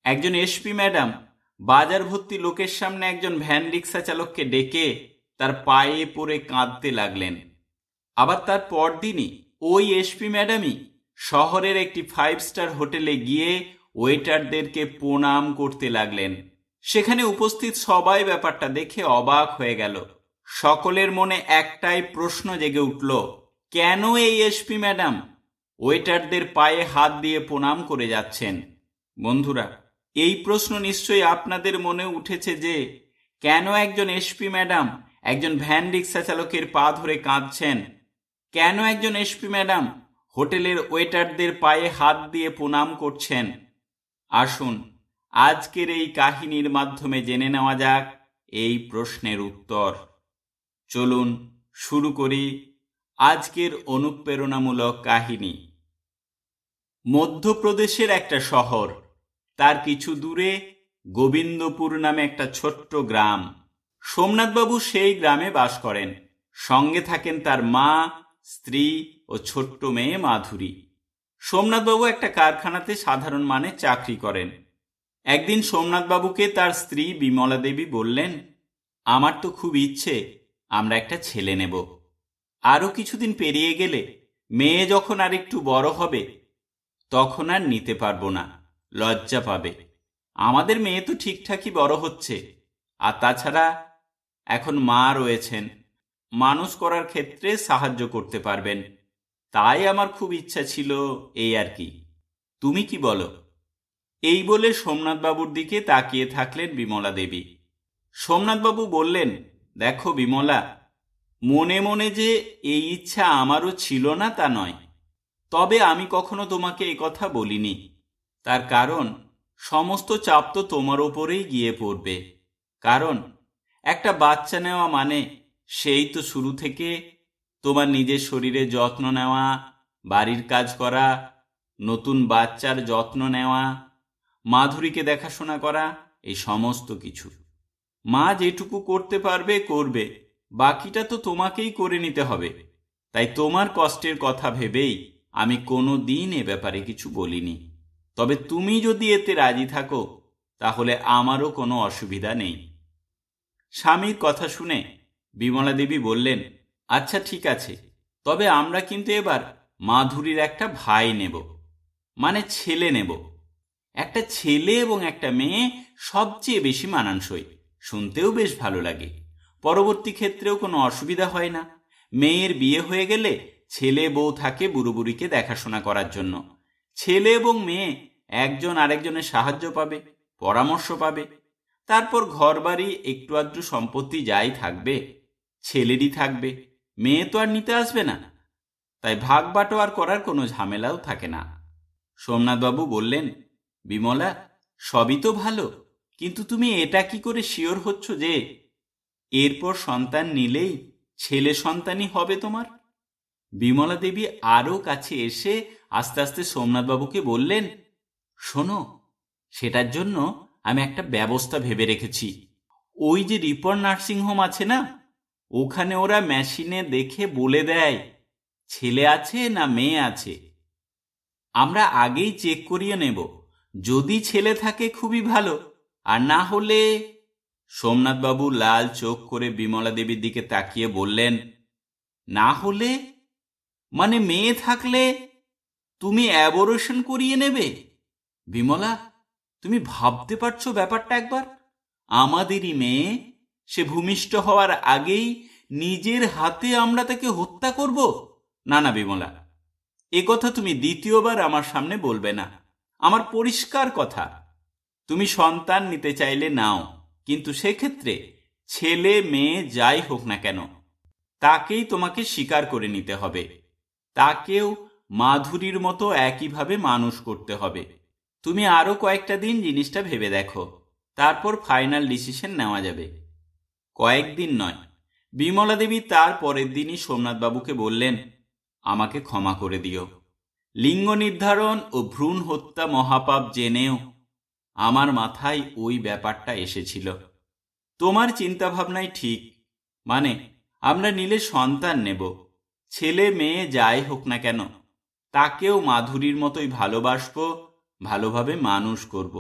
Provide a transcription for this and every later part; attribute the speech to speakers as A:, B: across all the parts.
A: একজন SP madam বাজার ভর্তি লোকের সামনে একজন ভ্যান রিক্সা চালককে ডেকে তার পায়ে পড়ে কাঁদতে লাগলেন। আবার তার পরদিনই ওই এসপি ম্যাডামই শহরের একটি 5 স্টার হোটেলে গিয়ে ওয়েটারদেরকে প্রণাম করতে লাগলেন। সেখানে উপস্থিত সবাই ব্যাপারটা দেখে অবাক হয়ে গেল। সকলের মনে একটাই প্রশ্ন জেগে উঠল, কেন এই এসপি ম্যাডাম ওয়েটারদের পায়ে হাত দিয়ে প্রণাম করে যাচ্ছেন? বন্ধুরা, এই প্রশ্ন নিশ্চয়ই আপনাদের মনে উঠেছে যে কেন একজন এসপি ম্যাডাম একজন ভ্যান রিক্সা চালকের পা ধরে কাঁদছেন, কেন একজন এসপি ম্যাডাম হোটেলের ওয়েটারদের পায়ে হাত দিয়ে প্রণাম করছেন। আসুন আজকের এই কাহিনীর মাধ্যমে জেনে নেওয়া যাক এই প্রশ্নের উত্তর। চলুন শুরু করি আজকের অনুপ্রেরণামূলক কাহিনী। মধ্যপ্রদেশের একটা শহর, তার কিছু দূরে গোবিন্দপুর নামে একটা ছোট্ট গ্রাম। সোমনাথবাবু সেই গ্রামে বাস করেন। সঙ্গে থাকেন তার মা, স্ত্রী ও ছোট্ট মেয়ে মাধুরী। সোমনাথবাবু একটা কারখানাতে সাধারণ মানের চাকরি করেন। একদিন সোমনাথবাবুকে তার স্ত্রী বিমলা দেবী বললেন, আমার তো খুব ইচ্ছে আমরা একটা ছেলে নেব। আরও কিছুদিন পেরিয়ে গেলে মেয়ে যখন আর একটু বড় হবে তখন আর নিতে পারবো না, লজ্জা পাবে। আমাদের মেয়ে তো ঠিকঠাকই বড় হচ্ছে, আর তাছাড়া এখন মা রয়েছেন, মানুষ করার ক্ষেত্রে সাহায্য করতে পারবেন। তাই আমার খুব ইচ্ছা ছিল, এই আর কি। তুমি কি বলো? এই বলে সোমনাথবাবুর দিকে তাকিয়ে থাকলেন বিমলা দেবী। সোমনাথবাবু বললেন, দেখো বিমলা, মনে মনে যে এই ইচ্ছা আমারও ছিল না তা নয়, তবে আমি কখনো তোমাকে এই কথা বলিনি। তার কারণ সমস্ত চাপ তো তোমার ওপরেই গিয়ে পড়বে। কারণ একটা বাচ্চা নেওয়া মানে সেই তো শুরু থেকে তোমার নিজের শরীরের যত্ন নেওয়া, বাড়ির কাজ করা, নতুন বাচ্চার যত্ন নেওয়া, মাধুরীকে দেখাশোনা করা, এই সমস্ত কিছু। মা যেটুকু করতে পারবে করবে, বাকিটা তো তোমাকেই করে নিতে হবে। তাই তোমার কষ্টের কথা ভেবেই আমি কোনো দিন এ ব্যাপারে কিছু বলিনি। তবে তুমি যদি এতে রাজি থাকো তাহলে আমারও কোনো অসুবিধা নেই। স্বামীর কথা শুনে বিমলা দেবী বললেন, আচ্ছা ঠিক আছে, তবে আমরা কিন্তু এবার মাধুরীর একটা ভাই নেব, মানে ছেলে নেব। একটা ছেলে এবং একটা মেয়ে সবচেয়ে বেশি মানানসই, শুনতেও বেশ ভালো লাগে। পরবর্তী ক্ষেত্রেও কোনো অসুবিধা হয় না। মেয়ের বিয়ে হয়ে গেলে ছেলে বউ থাকে বুড়ো বুড়িকে দেখাশোনা করার জন্য। ছেলে এবং মেয়ে একজন আরেকজনের সাহায্য পাবে, পরামর্শ পাবে। তারপর ঘরবাড়ি একটু আধটু সম্পত্তি যাই থাকবে ছেলেরই থাকবে, মেয়ে তো আর নিতে আসবে না। তাই ভাগ বাটোয়ার করার কোনো ঝামেলাও থাকে না। সোমনাথবাবু বললেন, বিমলা, সবই তো ভালো, কিন্তু তুমি এটা কি করে শিওর হচ্ছ যে এরপর সন্তান নিলেই ছেলে সন্তানই হবে তোমার? বিমলা দেবী আরও কাছে এসে আস্তে আস্তে সোমনাথবাবুকে বললেন, শোনো, সেটার জন্য আমি একটা ব্যবস্থা ভেবে রেখেছি। ওই যে রিপন নার্সিংহোম আছে না, ওখানে ওরা মেশিনে দেখে বলে দেয় ছেলে আছে না মেয়ে আছে। আমরা আগেই চেক করিয়ে নেব, যদি ছেলে থাকে খুবই ভালো, আর না হলে। সোমনাথবাবু লাল চোখ করে বিমলা দেবীর দিকে তাকিয়ে বললেন, না হলে মানে মেয়ে থাকলে তুমি অ্যাবর্শন করিয়ে নেবে? বিমলা, তুমি ভাবতে পারছো ব্যাপারটা একবার? আমাদেরই মেয়ে, সে ভূমিষ্ঠ হওয়ার আগেই নিজের হাতে আমরা তাকে হত্যা করব? না না বিমলা, এ কথা তুমি দ্বিতীয়বার আমার সামনে বলবে না। আমার পরিষ্কার কথা, তুমি সন্তান নিতে চাইলে নাও, কিন্তু সেক্ষেত্রে ছেলে মেয়ে যাই হোক না কেন তাকেই তোমাকে স্বীকার করে নিতে হবে। তাকেও মাধুরীর মতো একইভাবে মানুষ করতে হবে। তুমি আরো কয়েকটা দিন জিনিসটা ভেবে দেখো, তারপর ফাইনাল ডিসিশন নেওয়া যাবে। কয়েকদিন নয়, বিমলা দেবী তার পরের দিনই সোমনাথবাবুকে বললেন, আমাকে ক্ষমা করে দিও। লিঙ্গ নির্ধারণ ও ভ্রূণ হত্যা মহাপাপ জেনেও আমার মাথায় ওই ব্যাপারটা এসেছিল। তোমার চিন্তাভাবনাই ঠিক, মানে আমরা নিলে সন্তান নেব, ছেলে মেয়ে যাই হোক না কেন তাকেও মাধুরীর মতোই ভালোবাসবো, ভালোভাবে মানুষ করব।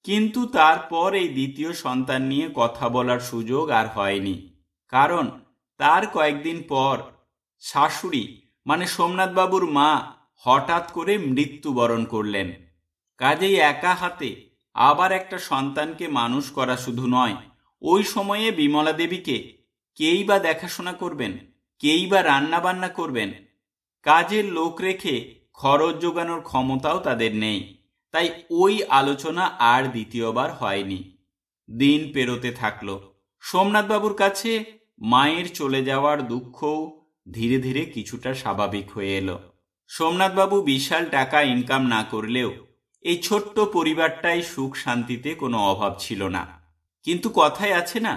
A: কিন্তু তারপর এই দ্বিতীয় সন্তান নিয়ে কথা বলার সুযোগ আর হয়নি। কারণ তার কয়েকদিন পর শাশুড়ি মানে সোমনাথবাবুর মা হঠাৎ করে মৃত্যুবরণ করলেন। কাজেই একা হাতে আবার একটা সন্তানকে মানুষ করা শুধু নয়, ওই সময়ে বিমলা দেবীকে কেই বা দেখাশোনা করবেন, কেই বা রান্না বান্না করবেন। কাজের লোক রেখে খরচ জোগানোর ক্ষমতাও তাদের নেই। তাই ওই আলোচনা আর দ্বিতীয়বার হয়নি। দিন পেরোতে থাকলো। সোমনাথবাবুর কাছে মায়ের চলে যাওয়ার দুঃখও ধীরে ধীরে কিছুটা স্বাভাবিক হয়ে এলো। সোমনাথবাবু বিশাল টাকা ইনকাম না করলেও এই ছোট্ট পরিবারটাই সুখ শান্তিতে কোনো অভাব ছিল না। কিন্তু কথায় আছে না,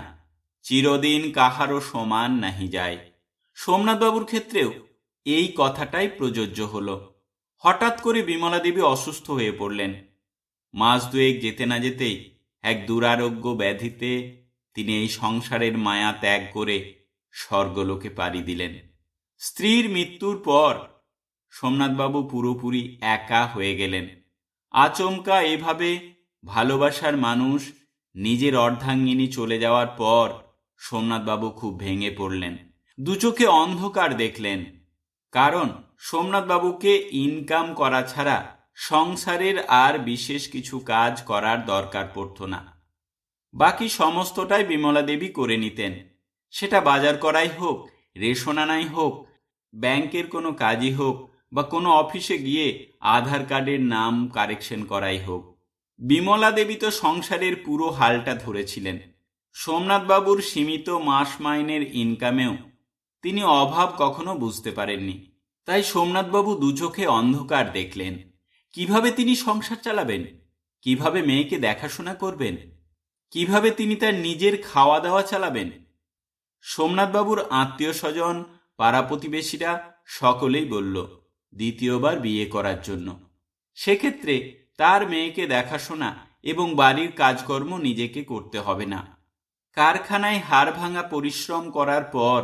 A: চিরদিন কাহারও সমান নাহি যায়। সোমনাথবাবুর ক্ষেত্রেও এই কথাটাই প্রযোজ্য হলো। হঠাৎ করে বিমলা দেবী অসুস্থ হয়ে পড়লেন। মাস দুয়েক যেতে না যেতেই এক দুরারোগ্য ব্যাধিতে তিনি এই সংসারের মায়া ত্যাগ করে স্বর্গলোকে পাড়ি দিলেন। স্ত্রীর মৃত্যুর পর সোমনাথবাবু পুরোপুরি একা হয়ে গেলেন। আচমকা এভাবে ভালোবাসার মানুষ নিজের অর্ধাঙ্গিনী চলে যাওয়ার পর সোমনাথবাবু খুব ভেঙে পড়লেন। দুচোখে অন্ধকার দেখলেন। কারণ সোমনাথবাবুকে ইনকাম করা ছাড়া সংসারের আর বিশেষ কিছু কাজ করার দরকার পড়ত না। বাকি সমস্তটাই বিমলা দেবী করে নিতেন। সেটা বাজার করাই হোক, রেশন আনাই হোক, ব্যাংকের কোনো কাজই হোক, বা কোনো অফিসে গিয়ে আধার কার্ডের নাম কারেকশন করাই হোক। বিমলা দেবী তো সংসারের পুরো হালটা ধরেছিলেন। সোমনাথবাবুর সীমিত মাস মাইনের ইনকামেও তিনি অভাব কখনো বুঝতে পারেননি। তাই সোমনাথবাবু দুচোখে অন্ধকার দেখলেন। কিভাবে তিনি সংসার চালাবেন, কিভাবে মেয়েকে দেখাশোনা করবেন, কিভাবে তিনি তার নিজের খাওয়া দাওয়া চালাবেন। সোমনাথবাবুর আত্মীয় স্বজন, পাড়া প্রতিবেশীরা সকলেই বলল দ্বিতীয়বার বিয়ে করার জন্য। সেক্ষেত্রে তার মেয়েকে দেখাশোনা এবং বাড়ির কাজকর্ম নিজেকে করতে হবে না। কারখানায় হাড় ভাঙা পরিশ্রম করার পর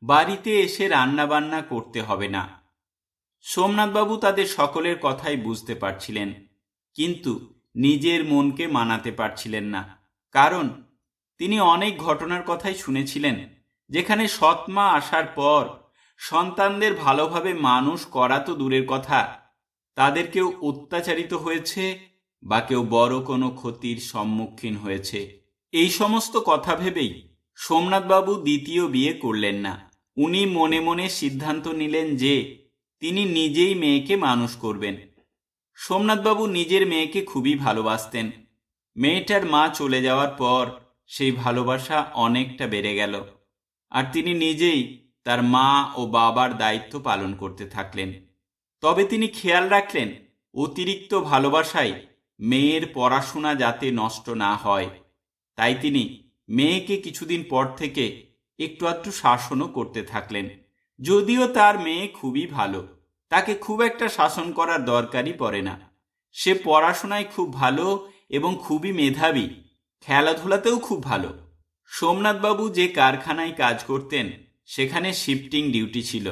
A: বাড়িতে এসে রান্নাবান্না করতে হবে না। সোমনাথবাবু তাদের সকলের কথাই বুঝতে পারছিলেন, কিন্তু নিজের মনকে মানাতে পারছিলেন না। কারণ তিনি অনেক ঘটনার কথাই শুনেছিলেন, যেখানে সৎমা আসার পর সন্তানদের ভালোভাবে মানুষ করা তো দূরের কথা, তাদের কেউ অত্যাচারিত হয়েছে বা কেউ বড় কোনো ক্ষতির সম্মুখীন হয়েছে। এই সমস্ত কথা ভেবেই সোমনাথবাবু দ্বিতীয় বিয়ে করলেন না। উনি মনে মনে সিদ্ধান্ত নিলেন যে তিনি নিজেই মেয়েকে মানুষ করবেন। সোমনাথবাবু নিজের মেয়েকে খুবই ভালোবাসতেন। মেয়েটার মা চলে যাওয়ার পর সেই ভালোবাসা অনেকটা বেড়ে গেল, আর তিনি নিজেই তার মা ও বাবার দায়িত্ব পালন করতে থাকলেন। তবে তিনি খেয়াল রাখলেন অতিরিক্ত ভালোবাসায় মেয়ের পড়াশোনা যাতে নষ্ট না হয়। তাই তিনি মেয়েকে কিছুদিন পর থেকে একটু আধটু শাসনও করতে থাকলেন। যদিও তার মেয়ে খুবই ভালো, তাকে খুব একটা শাসন করার দরকারই পড়ে না। সে পড়াশোনায় খুব ভালো এবং খুবই মেধাবী, খেলাধুলাতেও খুব ভালো। সোমনাথবাবু যে কারখানায় কাজ করতেন সেখানে শিফটিং ডিউটি ছিল।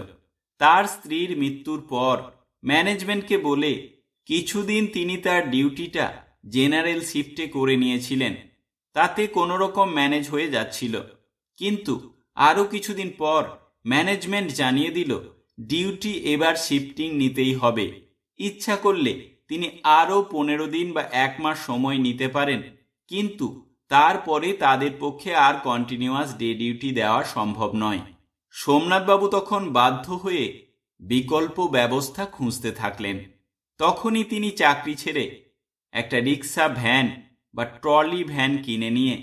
A: তার স্ত্রীর মৃত্যুর পর ম্যানেজমেন্টকে বলে কিছুদিন তিনি তার ডিউটিটা জেনারেল শিফটে করে নিয়েছিলেন। তাতে কোনো রকম ম্যানেজ হয়ে যাচ্ছিল। কিন্তু আরও কিছুদিন পর ম্যানেজমেন্ট জানিয়ে দিল ডিউটি এবার শিফটিং নিতেই হবে। ইচ্ছা করলে তিনি আরও 15 দিন বা 1 মাস সময় নিতে পারেন, কিন্তু তারপরে তাদের পক্ষে আর কন্টিনিউয়াস ডে ডিউটি দেওয়া সম্ভব নয়। সোমনাথবাবু তখন বাধ্য হয়ে বিকল্প ব্যবস্থা খুঁজতে থাকলেন। তখনই তিনি চাকরি ছেড়ে একটা রিক্সা ভ্যান বা ট্রলি ভ্যান কিনে নিয়ে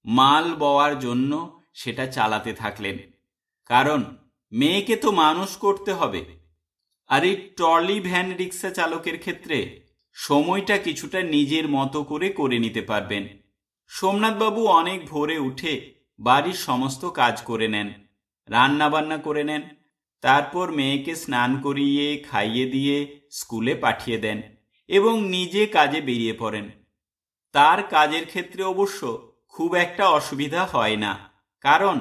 A: মাল বওয়ার জন্য সেটা চালাতে থাকলেন। কারণ মেয়েকে তো মানুষ করতে হবে। আর এই ট্রলি ভ্যান রিক্সা চালকের ক্ষেত্রে সময়টা কিছুটা নিজের মতো করে নিতে পারবেন। সোমনাথবাবু অনেক ভোরে উঠে বাড়ির সমস্ত কাজ করে নেন, রান্না বান্না করে নেন, তারপর মেয়েকে স্নান করিয়ে খাইয়ে দিয়ে স্কুলে পাঠিয়ে দেন এবং নিজে কাজে বেরিয়ে পড়েন। তার কাজের ক্ষেত্রে অবশ্য খুব একটা অসুবিধা হয় না, কারণ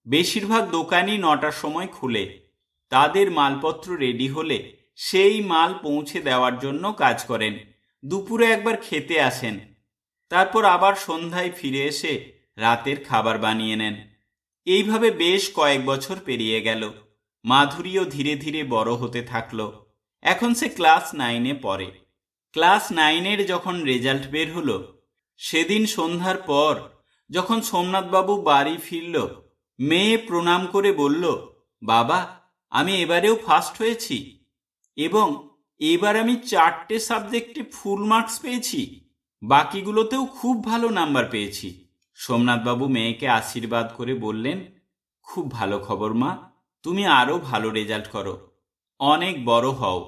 A: বেশিরভাগ দোকানই 9টার সময় খুলে। তাদের মালপত্র রেডি হলে সেই মাল পৌঁছে দেওয়ার জন্য কাজ করেন। দুপুরে একবার খেতে আসেন। তারপর আবার সন্ধ্যায় ফিরে এসে রাতের খাবার বানিয়ে নেন। এইভাবে বেশ কয়েক বছর পেরিয়ে গেল। মাধুরীও ধীরে ধীরে বড় হতে থাকল। এখন সে ক্লাস 9-এ পড়ে। ক্লাস 9-এর যখন রেজাল্ট বের হলো, সেদিন সন্ধ্যার পর যখন সোমনাথবাবু বাড়ি ফিরল, মেয়ে প্রণাম করে বলল, বাবা, আমি এবারেও ফার্স্ট হয়েছি এবং এবার আমি 4টে সাবজেক্টে ফুল মার্কস পেয়েছি, বাকিগুলোতেও খুব ভালো নাম্বার পেয়েছি। সোমনাথবাবু মেয়েকে আশীর্বাদ করে বললেন, খুব ভালো খবর মা, তুমি আরো ভালো রেজাল্ট করো, অনেক বড় হও।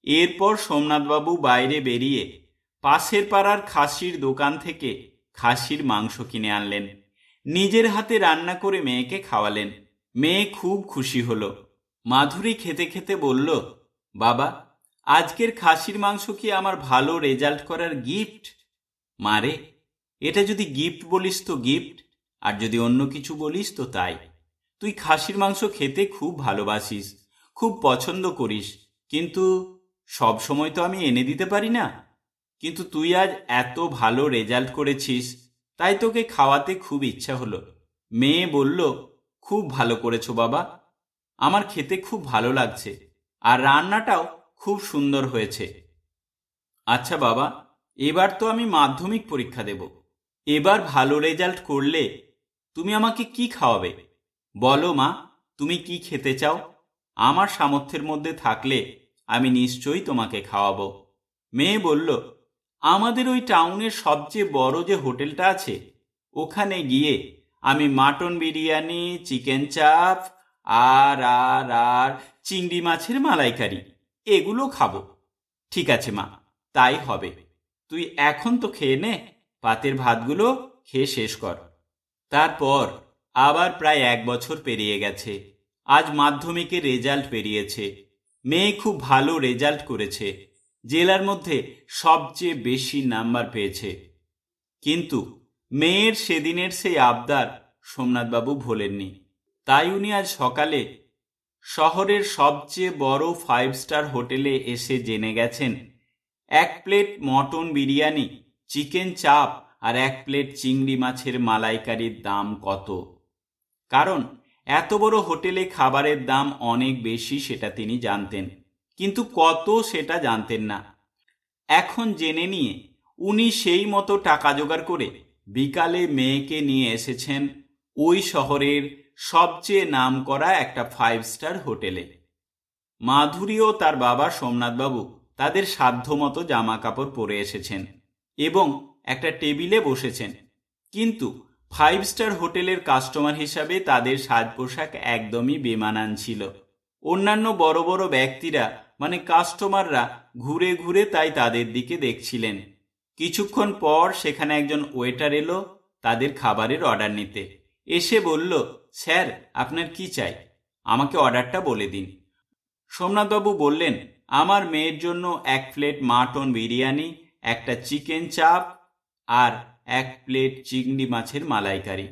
A: এরপর সোমনাথবাবু বাইরে বেরিয়ে পাশের পাড়ার খাসির দোকান থেকে খাসির মাংস কিনে আনলেন। নিজের হাতে রান্না করে মেয়েকে খাওয়ালেন। মেয়ে খুব খুশি হলো। মাধুরী খেতে খেতে বলল, বাবা, আজকের খাসির মাংস কি আমার ভালো রেজাল্ট করার গিফট? মারে, এটা যদি গিফট বলিস তো গিফট, আর যদি অন্য কিছু বলিস তো তাই। তুই খাসির মাংস খেতে খুব ভালোবাসিস, খুব পছন্দ করিস, কিন্তু সব সময় তো আমি এনে দিতে পারি না। কিন্তু তুই আজ এত ভালো রেজাল্ট করেছিস, তাই তোকে খাওয়াতে খুব ইচ্ছা হলো। মেয়ে বলল, খুব ভালো করেছো বাবা, আমার খেতে খুব ভালো লাগছে, আর রান্নাটাও খুব সুন্দর হয়েছে। আচ্ছা বাবা, এবার তো আমি মাধ্যমিক পরীক্ষা দেব। এবার ভালো রেজাল্ট করলে তুমি আমাকে কি খাওয়াবে? বলো মা, তুমি কি খেতে চাও? আমার সামর্থ্যের মধ্যে থাকলে আমি নিশ্চয়ই তোমাকে খাওয়াবো। মেয়ে বলল, আমাদের ওই টাউনের সবচেয়ে বড় যে হোটেলটা আছে, ওখানে গিয়ে আমি মাটন বিরিয়ানি, চিকেন চাপ আর আর আর চিংড়ি মাছের মালাইকারি এগুলো খাবো। ঠিক আছে মা, তাই হবে। তুই এখন তো খেয়ে নে, পাতের ভাতগুলো খেয়ে শেষ কর। তারপর আবার প্রায় 1 বছর পেরিয়ে গেছে। আজ মাধ্যমিকের রেজাল্ট বেরিয়েছে। মেয়ে খুব ভালো রেজাল্ট করেছে, জেলার মধ্যে সবচেয়ে বেশি নাম্বার পেয়েছে। কিন্তু মেয়ের সেদিনের সেই আবদার সোমনাথবাবু ভোলেননি। তাই উনি আজ সকালে শহরের সবচেয়ে বড় 5 স্টার হোটেলে এসে জেনে গেছেন 1 প্লেট মটন বিরিয়ানি, চিকেন চাপ আর 1 প্লেট চিংড়ি মাছের মালাইকারির দাম কত। কারণ এত বড় হোটেলে খাবারের দাম অনেক বেশি সেটা তিনি জানতেন, কিন্তু কত সেটা জানতেন না। এখন জেনে নিয়ে উনি সেই মতো টাকা জোগাড় করে বিকালে মেয়েকে নিয়ে এসেছেন ওই শহরের সবচেয়ে নামকরা একটা 5 স্টার হোটেলে। মাধুরী ও তার বাবা সোমনাথবাবু তাদের সাধ্যমতো জামা কাপড় পরে এসেছেন এবং একটা টেবিলে বসেছেন। কিন্তু 5 স্টার হোটেলের কাস্টমার হিসাবে তাদের সাজ পোশাক একদমই বেমানান ছিল। অন্যান্য বড় বড় ব্যক্তিরা মানে কাস্টমাররা ঘুরে ঘুরে তাই তাদের দিকে দেখছিলেন। কিছুক্ষণ পর সেখানে একজন ওয়েটার এলো তাদের খাবারের অর্ডার নিতে। এসে বলল, স্যার, আপনার কি চাই? আমাকে অর্ডারটা বলে দিন। সোমনাথবাবু বললেন, আমার মেয়ের জন্য 1 প্লেট মাটন বিরিয়ানি, একটা চিকেন চাপ আর 1 প্লেট চিংড়ি মাছের মালাইকারি।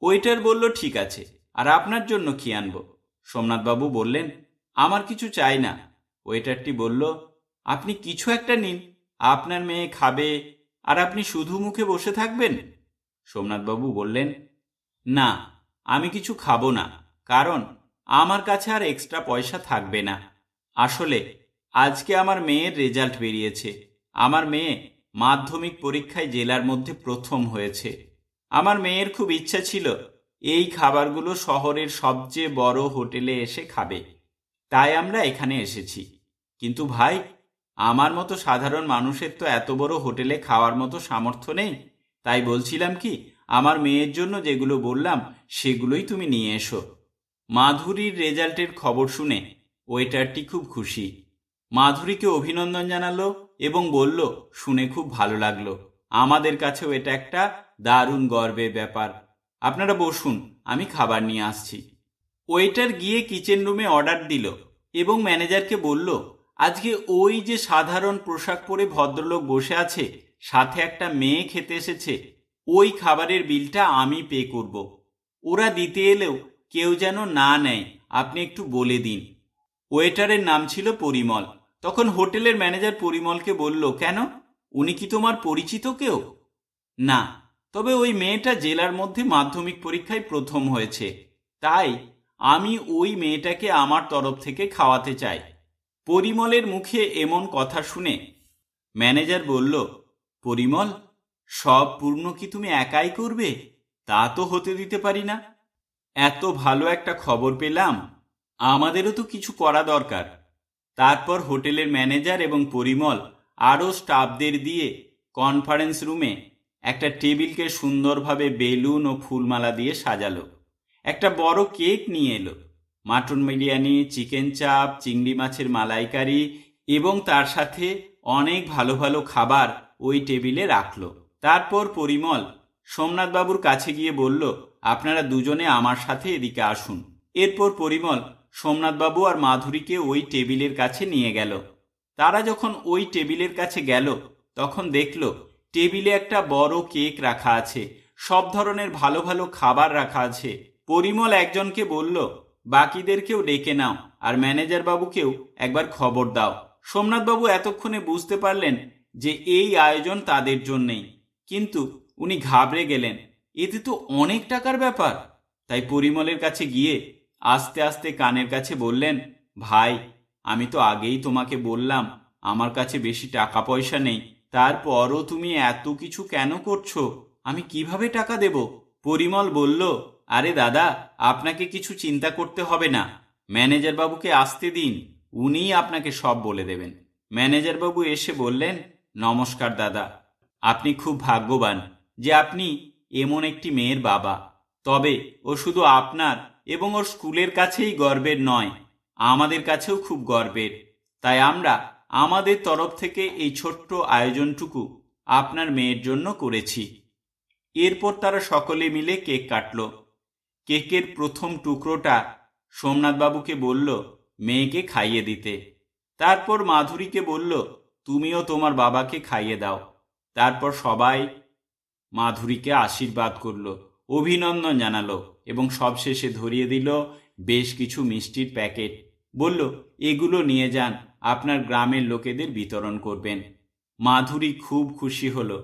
A: ওয়েটার বলল, ঠিক আছে, আর আপনার জন্য কি আনবো? সোমনাথবাবু বললেন, আমার কিছু চাই না। ওয়েটারটি বলল, আপনি কিছু একটা নিন, আপনার মেয়ে খাবে আর আপনি শুধু মুখে বসে থাকবেন। সোমনাথবাবু বললেন, না, আমি কিছু খাবো না, কারণ আমার কাছে আর এক্সট্রা পয়সা থাকবে না। আসলে আজকে আমার মেয়ের রেজাল্ট বেরিয়েছে। আমার মেয়ে মাধ্যমিক পরীক্ষায় জেলার মধ্যে প্রথম হয়েছে। আমার মেয়ের খুব ইচ্ছা ছিল এই খাবারগুলো শহরের সবচেয়ে বড় হোটেলে এসে খাবে, তাই আমরা এখানে এসেছি। কিন্তু ভাই, আমার মতো সাধারণ মানুষের তো এত বড় হোটেলে খাওয়ার মতো সামর্থ্য নেই। তাই বলছিলাম কি, আমার মেয়ের জন্য যেগুলো বললাম সেগুলোই তুমি নিয়ে এসো। মাধুরীর রেজাল্টের খবর শুনে ওয়েটারটি খুব খুশি। মাধুরীকে অভিনন্দন জানালো এবং বলল, শুনে খুব ভালো লাগলো, আমাদের কাছেও এটা একটা দারুণ গর্বের ব্যাপার। আপনারা বসুন, আমি খাবার নিয়ে আসছি। ওয়েটার গিয়ে কিচেন রুমে অর্ডার দিল এবং ম্যানেজারকে বলল, আজকে ওই যে সাধারণ পোশাক পরে ভদ্রলোক বসে আছে, সাথে একটা মেয়ে খেতে এসেছে, ওই খাবারের বিলটা আমি পে করব। ওরা দিতে এলেও কেউ যেন না নেয়, আপনি একটু বলে দিন। ওয়েটারের নাম ছিল পরিমল। তখন হোটেলের ম্যানেজার পরিমলকে বলল, কেন, উনি কি তোমার পরিচিত কেউ? না, তবে ওই মেয়েটা জেলার মধ্যে মাধ্যমিক পরীক্ষায় প্রথম হয়েছে, তাই আমি ওই মেয়েটাকে আমার তরফ থেকে খাওয়াতে চাই। পরিমলের মুখে এমন কথা শুনে ম্যানেজার বলল, পরিমল, সব পূর্ণ কি তুমি একাই করবে? তা তো হতে দিতে পারি না। এত ভালো একটা খবর পেলাম, আমাদেরও তো কিছু করা দরকার। তারপর হোটেলের ম্যানেজার এবং পরিমল আরও স্টাফদের দিয়ে কনফারেন্স রুমে একটা টেবিলকে সুন্দরভাবে বেলুন ও ফুলমালা দিয়ে সাজালো। একটা বড় কেক নিয়ে এলো, মাটন বিরিয়ানি, চিকেন চাপ, চিংড়ি মাছের মালাইকারি এবং তার সাথে অনেক ভালো ভালো খাবার ওই টেবিলে রাখলো। তারপর পরিমল সোমনাথবাবুর কাছে গিয়ে বলল, আপনারা দুজনে আমার সাথে এদিকে আসুন। এরপর পরিমল সোমনাথবাবু আর মাধুরীকে ওই টেবিলের কাছে নিয়ে গেল। তারা যখন ওই টেবিলের কাছে গেল তখন দেখল টেবিলে একটা বড় কেক রাখা আছে, সব ধরনের ভালো ভালো খাবার রাখা আছে। পরিমল একজনকে বলল, বাকিদেরকেও ডেকে নাও আর ম্যানেজার বাবুকেও একবার খবর দাও। সোমনাথবাবু এতক্ষণে বুঝতে পারলেন যে এই আয়োজন তাদের জন্যেই, কিন্তু উনি ঘাবড়ে গেলেন, এতে তো অনেক টাকার ব্যাপার। তাই পরিমলের কাছে গিয়ে আস্তে আস্তে কানের কাছে বললেন, ভাই, আমি তো আগেই তোমাকে বললাম আমার কাছে বেশি টাকা পয়সা নেই, তারপরও তুমি এত কিছু কেন করছো? আমি কিভাবে টাকা দেব? পরিমল বলল, আরে দাদা, আপনাকে কিছু চিন্তা করতে হবে না, ম্যানেজার বাবুকে আসতে দিন, উনিই আপনাকে সব বলে দেবেন। ম্যানেজার বাবু এসে বললেন, নমস্কার দাদা, আপনি খুব ভাগ্যবান যে আপনি এমন একটি মেয়ের বাবা। তবে ও শুধু আপনার এবং ওর স্কুলের কাছেই গর্বের নয়, আমাদের কাছেও খুব গর্বের। তাই আমরা আমাদের তরফ থেকে এই ছোট্ট আয়োজনটুকু আপনার মেয়ের জন্য করেছি। এরপর তারা সকলে মিলে কেক কাটল। কেকের প্রথম টুকরোটা সোমনাথবাবুকে বলল মেয়েকে খাইয়ে দিতে। তারপর মাধুরীকে বলল, তুমিও তোমার বাবাকে খাইয়ে দাও। তারপর সবাই মাধুরীকে আশীর্বাদ করল, অভিনন্দন জানালো এবং সবশেষে ধরিয়ে দিল বেশ কিছু মিষ্টির প্যাকেট। বলল, এগুলো নিয়ে যান, আপনার গ্রামের লোকেদের বিতরণ করবেন। মাধুরী খুব খুশি হলো,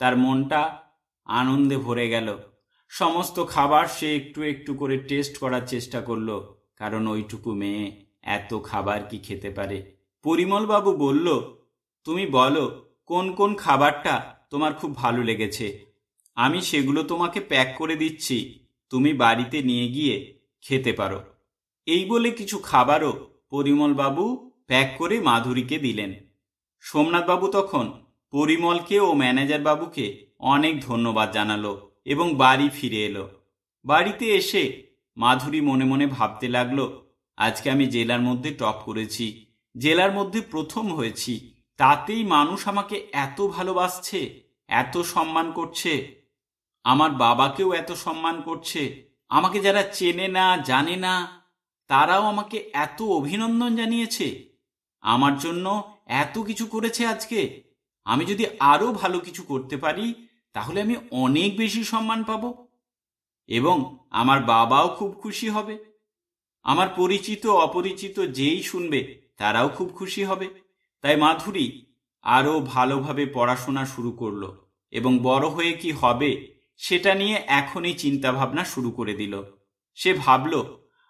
A: তার মনটা আনন্দে ভরে গেল। সমস্ত খাবার সে একটু একটু করে টেস্ট করার চেষ্টা করলো, কারণ ওইটুকু মেয়ে এত খাবার কি খেতে পারে। পরিমলবাবু বলল, তুমি বলো কোন কোন খাবারটা তোমার খুব ভালো লেগেছে, আমি সেগুলো তোমাকে প্যাক করে দিচ্ছি, তুমি বাড়িতে নিয়ে গিয়ে খেতে পারো। এই বলে কিছু খাবারও পরিমলবাবু প্যাক করে মাধুরীকে দিলেন। সোমনাথবাবু তখন পরিমলকে ও ম্যানেজার বাবুকে অনেক ধন্যবাদ জানালো এবং বাড়ি ফিরে এলো। বাড়িতে এসে মাধুরী মনে মনে ভাবতে লাগলো, আজকে আমি জেলার মধ্যে টপ করেছি, জেলার মধ্যে প্রথম হয়েছি, তাতেই মানুষ আমাকে এত ভালোবাসছে, এত সম্মান করছে, আমার বাবাকেও এত সম্মান করছে, আমাকে যারা চেনে না জানে না তারাও আমাকে এত অভিনন্দন জানিয়েছে, আমার জন্য এত কিছু করেছে। আজকে আমি যদি আরো ভালো কিছু করতে পারি তাহলে আমি অনেক বেশি সম্মান পাব এবং আমার বাবাও খুব খুশি হবে, আমার পরিচিত অপরিচিত যেই শুনবে তারাও খুব খুশি হবে। তাই মাধুরী আরো ভালোভাবে পড়াশোনা শুরু করলো এবং বড় হয়ে কি হবে সেটা নিয়ে এখনই চিন্তা ভাবনা শুরু করে দিল। সে ভাবল,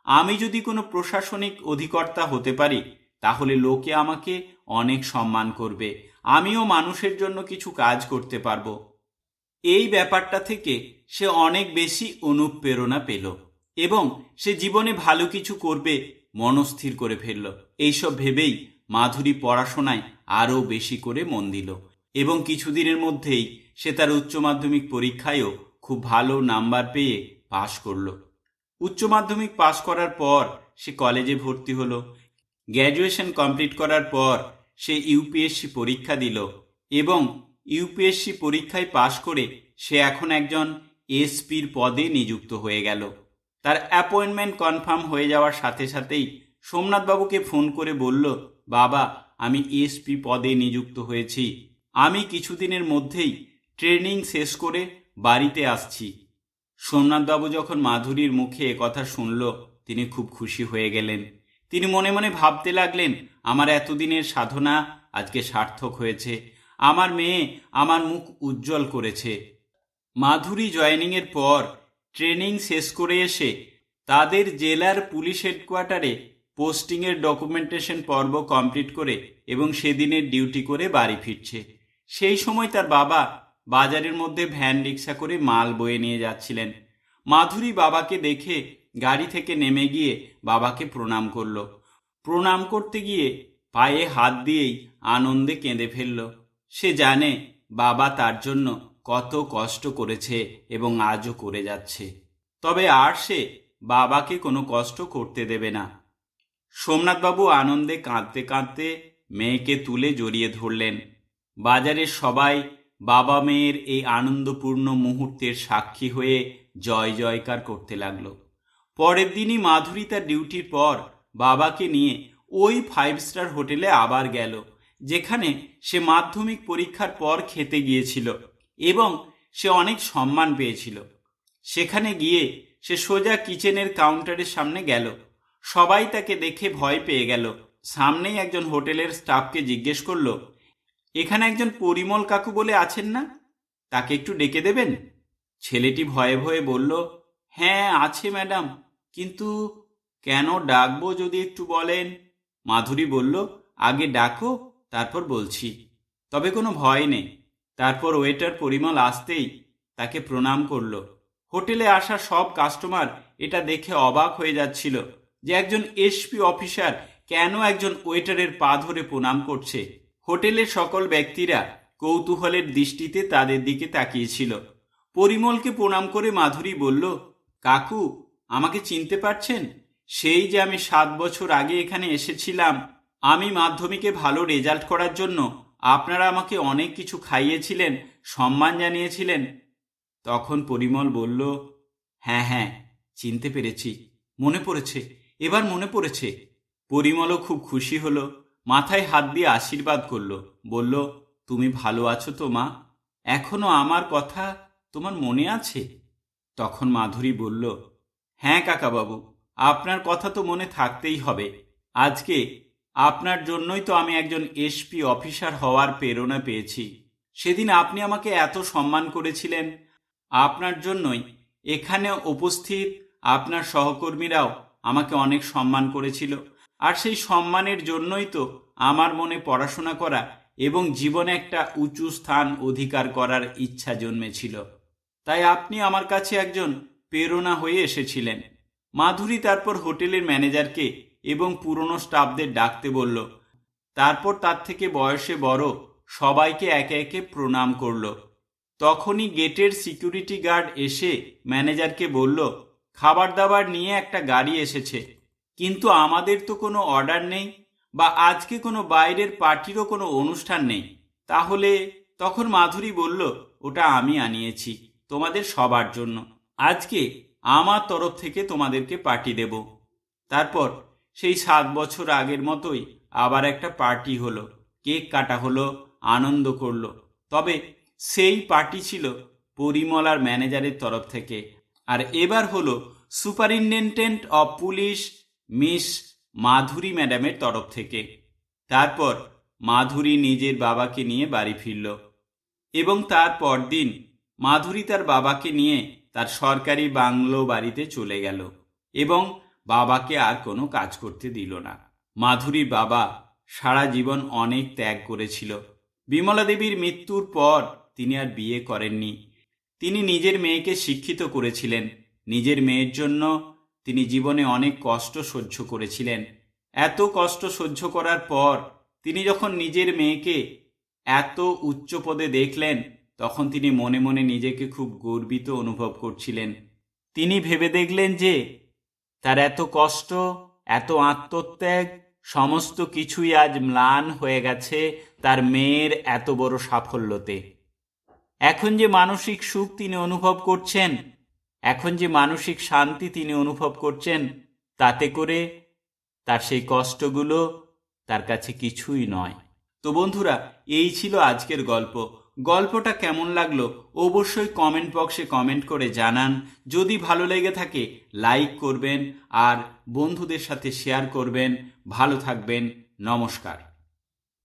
A: আমি যদি কোনো প্রশাসনিক অধিকর্তা হতে পারি তাহলে লোকে আমাকে অনেক সম্মান করবে, আমিও মানুষের জন্য কিছু কাজ করতে পারবো। এই ব্যাপারটা থেকে সে অনেক বেশি অনুপ্রেরণা পেল এবং সে জীবনে ভালো কিছু করবে মনস্থির করে ফেলল। এইসব ভেবেই মাধুরী পড়াশোনায় আরও বেশি করে মন দিল এবং কিছুদিনের মধ্যেই সে তার উচ্চ মাধ্যমিক পরীক্ষায়ও খুব ভালো নাম্বার পেয়ে পাশ করল। উচ্চ মাধ্যমিক পাশ করার পর সে কলেজে ভর্তি হলো। গ্র্যাজুয়েশন কমপ্লিট করার পর সে ইউপিএসসি পরীক্ষা দিল এবং ইউপিএসসি পরীক্ষায় পাশ করে সে এখন একজন এসপির পদে নিযুক্ত হয়ে গেল। তার অ্যাপয়েন্টমেন্ট কনফার্ম হয়ে যাওয়ার সাথে সাথেই সোমনাথবাবুকে ফোন করে বলল, বাবা, আমি এসপি পদে নিযুক্ত হয়েছি, আমি কিছুদিনের মধ্যেই ট্রেনিং শেষ করে বাড়িতে আসছি। সোমনাথবাবু যখন মাধুরীর মুখে একথা শুনল তিনি খুব খুশি হয়ে গেলেন। তিনি মনে মনে ভাবতে লাগলেন, আমার এতদিনের সাধনা আজকে সার্থক হয়েছে, আমার মেয়ে আমার মুখ উজ্জ্বল করেছে। মাধুরী জয়েনিংয়ের পর ট্রেনিং শেষ করে এসে তাদের জেলার পুলিশ হেডকোয়ার্টারে পোস্টিংয়ের ডকুমেন্টেশন পর্ব কমপ্লিট করে এবং সেদিনের ডিউটি করে বাড়ি ফিরছে। সেই সময় তার বাবা বাজারের মধ্যে ভ্যান রিক্সা করে মাল বয়ে নিয়ে যাচ্ছিলেন। মাধুরী বাবাকে দেখে গাড়ি থেকে নেমে গিয়ে বাবাকে প্রণাম করল। প্রণাম করতে গিয়ে পায়ে হাত দিয়েই আনন্দে কেঁদে ফেলল। সে জানে বাবা তার জন্য কত কষ্ট করেছে এবং আজও করে যাচ্ছে, তবে আর সে বাবাকে কোনো কষ্ট করতে দেবে না। সোমনাথবাবু আনন্দে কাঁদতে কাঁদতে মেয়েকে তুলে জড়িয়ে ধরলেন। বাজারের সবাই বাবা মেয়ের এই আনন্দপূর্ণ মুহূর্তের সাক্ষী হয়ে জয় জয়কার করতে লাগলো। পরের দিনই মাধুরী তার ডিউটির পর বাবাকে নিয়ে ওই 5 স্টার হোটেলে আবার গেল, যেখানে সে মাধ্যমিক পরীক্ষার পর খেতে গিয়েছিল এবং সে অনেক সম্মান পেয়েছিল। সেখানে গিয়ে সে সোজা কিচেনের কাউন্টারের সামনে গেল। সবাই তাকে দেখে ভয় পেয়ে গেল। সামনেই একজন হোটেলের স্টাফকে জিজ্ঞেস করল, এখানে একজন পরিমল কাকু বলে আছেন না, তাকে একটু ডেকে দেবেন? ছেলেটি ভয়ে ভয়ে বলল, হ্যাঁ আছে ম্যাডাম, কিন্তু কেন ডাকবো যদি একটু বলেন। মাধুরী বলল, আগে ডাকো, তারপর বলছি। তবে কোনো ভয় নেই। তারপর ওয়েটার পরিমল আসতেই তাকে প্রণাম করল। হোটেলে আসা সব কাস্টমার এটা দেখে অবাক হয়ে যাচ্ছিল যে একজন এসপি অফিসার কেন একজন ওয়েটারের পা ধরে প্রণাম করছে। হোটেলের সকল ব্যক্তিরা কৌতূহলের দৃষ্টিতে তাদের দিকে তাকিয়েছিল। পরিমলকে প্রণাম করে মাধুরী বলল, কাকু, আমাকে চিনতে পারছেন? সেই যে আমি 7 বছর আগে এখানে এসেছিলাম। আমি মাধ্যমিকে ভালো রেজাল্ট করার জন্য আপনারা আমাকে অনেক কিছু খাইয়েছিলেন, সম্মান জানিয়েছিলেন। তখন পরিমল বলল, হ্যাঁ হ্যাঁ, চিনতে পেরেছি, মনে পড়েছে, এবার মনে পড়েছে। পরিমলও খুব খুশি হলো, মাথায় হাত দিয়ে আশীর্বাদ করল, বলল, তুমি ভালো আছো তো মা? এখনো আমার কথা তোমার মনে আছে? তখন মাধুরী বলল, হ্যাঁ কাকাবাবু, আপনার কথা তো মনে থাকতেই হবে। আজকে আপনার জন্যই তো আমি একজন এসপি অফিসার হওয়ার প্রেরণা পেয়েছি। সেদিন আপনি আমাকে এত সম্মান করেছিলেন। আপনার জন্যই এখানে উপস্থিত আপনার সহকর্মীরাও আমাকে অনেক সম্মান করেছিল। আর সেই সম্মানের জন্যই তো আমার মনে পড়াশোনা করা এবং জীবনে একটা উঁচু স্থান অধিকার করার ইচ্ছা জন্মেছিল। তাই আপনি আমার কাছে একজন প্রেরণা হয়ে এসেছিলেন। মাধুরী তারপর হোটেলের ম্যানেজারকে এবং পুরনো স্টাফদের ডাকতে বলল। তারপর তার থেকে বয়সে বড় সবাইকে একে একে প্রণাম করল। তখনই গেটের সিকিউরিটি গার্ড এসে ম্যানেজারকে বলল, খাবার দাবার নিয়ে একটা গাড়ি এসেছে, কিন্তু আমাদের তো কোনো অর্ডার নেই বা আজকে কোনো বাইরের পার্টিরও কোনো অনুষ্ঠান নেই। তাহলে? তখন মাধুরী বলল, ওটা আমি আনিয়েছি তোমাদের সবার জন্য। আজকে আমার তরফ থেকে তোমাদেরকে পার্টি দেব। তারপর সেই 7 বছর আগের মতোই আবার একটা পার্টি হলো, কেক কাটা হলো, আনন্দ করলো। তবে সেই পার্টি ছিল পরিমল আর ম্যানেজারের তরফ থেকে, আর এবার হলো সুপারিনটেনডেন্ট অফ পুলিশ মিস মাধুরী ম্যাডামের তরফ থেকে। তারপর মাধুরী নিজের বাবাকে নিয়ে বাড়ি ফিরল এবং তারপর দিন মাধুরী তার বাবাকে নিয়ে তার সরকারি বাংলো বাড়িতে চলে গেল এবং বাবাকে আর কোনো কাজ করতে দিল না। মাধুরীর বাবা সারা জীবন অনেক ত্যাগ করেছিল। বিমলা দেবীর মৃত্যুর পর তিনি আর বিয়ে করেননি। তিনি নিজের মেয়েকে শিক্ষিত করেছিলেন। নিজের মেয়ের জন্য তিনি জীবনে অনেক কষ্ট সহ্য করেছিলেন। এত কষ্ট সহ্য করার পর তিনি যখন নিজের মেয়েকে এত উচ্চ পদে দেখলেন, তখন তিনি মনে মনে নিজেকে খুব গর্বিত অনুভব করছিলেন। তিনি ভেবে দেখলেন যে তার এত কষ্ট, এত আত্মত্যাগ সমস্ত কিছুই আজ ম্লান হয়ে গেছে তার মেয়ের এত বড় সাফল্যতে। এখন যে মানসিক সুখ তিনি অনুভব করছেন, এখন যে মানসিক শান্তি তিনি অনুভব করছেন, তাতে করে তার সেই কষ্টগুলো তার কাছে কিছুই নয়। তো বন্ধুরা, এই ছিল আজকের গল্প। গল্পটা কেমন লাগলো অবশ্যই কমেন্ট বক্সে কমেন্ট করে জানান। যদি ভালো লেগে থাকে লাইক করবেন আর বন্ধুদের সাথে শেয়ার করবেন। ভালো থাকবেন। নমস্কার।